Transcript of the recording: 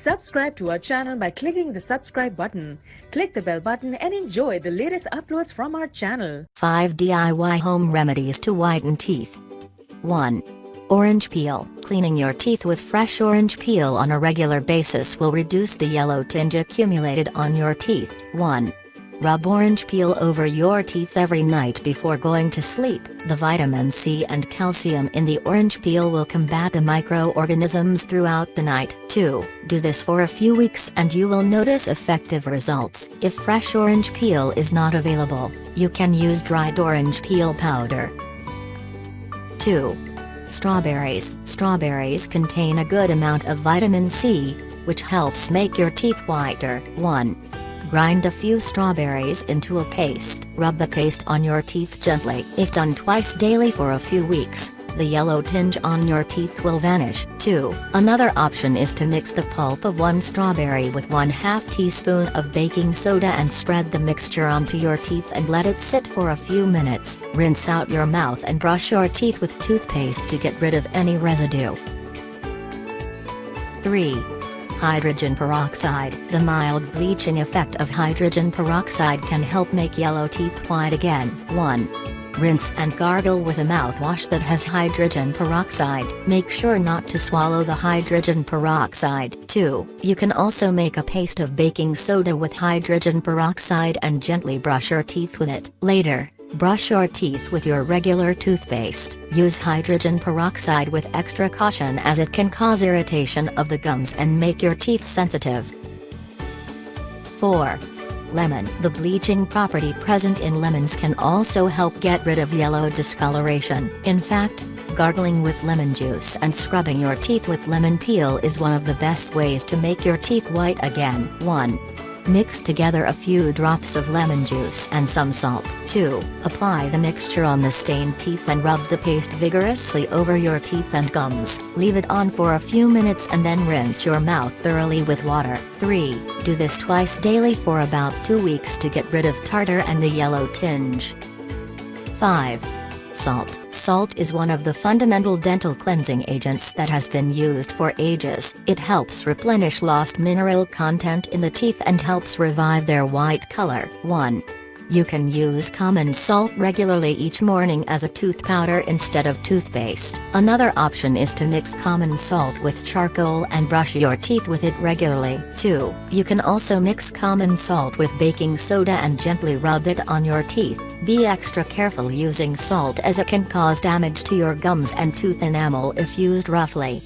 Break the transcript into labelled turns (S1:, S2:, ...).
S1: Subscribe to our channel by clicking the subscribe button. Click the bell button and enjoy the latest uploads from our channel.
S2: 5 DIY home remedies to whiten teeth. 1. Orange peel. Cleaning your teeth with fresh orange peel on a regular basis will reduce the yellow tinge accumulated on your teeth. 1. Rub orange peel over your teeth every night before going to sleep. The vitamin C and calcium in the orange peel will combat the microorganisms throughout the night. 2. Do this for a few weeks and you will notice effective results. If fresh orange peel is not available, you can use dried orange peel powder. 2. Strawberries. Strawberries contain a good amount of vitamin C, which helps make your teeth whiter. 1. Grind a few strawberries into a paste. Rub the paste on your teeth gently. If done twice daily for a few weeks, the yellow tinge on your teeth will vanish. 2. Another option is to mix the pulp of one strawberry with 1/2 teaspoon of baking soda and spread the mixture onto your teeth and let it sit for a few minutes. Rinse out your mouth and brush your teeth with toothpaste to get rid of any residue. 3. Hydrogen peroxide. The mild bleaching effect of hydrogen peroxide can help make yellow teeth white again. 1. Rinse and gargle with a mouthwash that has hydrogen peroxide. Make sure not to swallow the hydrogen peroxide. 2. You can also make a paste of baking soda with hydrogen peroxide and gently brush your teeth with it. Later, brush your teeth with your regular toothpaste. Use hydrogen peroxide with extra caution as it can cause irritation of the gums and make your teeth sensitive. 4. Lemon. The bleaching property present in lemons can also help get rid of yellow discoloration. In fact, gargling with lemon juice and scrubbing your teeth with lemon peel is one of the best ways to make your teeth white again. 1. Mix together a few drops of lemon juice and some salt. 2. Apply the mixture on the stained teeth and rub the paste vigorously over your teeth and gums. Leave it on for a few minutes and then rinse your mouth thoroughly with water. 3. Do this twice daily for about 2 weeks to get rid of tartar and the yellow tinge. 5. Salt. Salt is one of the fundamental dental cleansing agents that has been used for ages. It helps replenish lost mineral content in the teeth and helps revive their white color. 1. You can use common salt regularly each morning as a tooth powder instead of toothpaste. Another option is to mix common salt with charcoal and brush your teeth with it regularly. 2. You can also mix common salt with baking soda and gently rub it on your teeth. Be extra careful using salt as it can cause damage to your gums and tooth enamel if used roughly.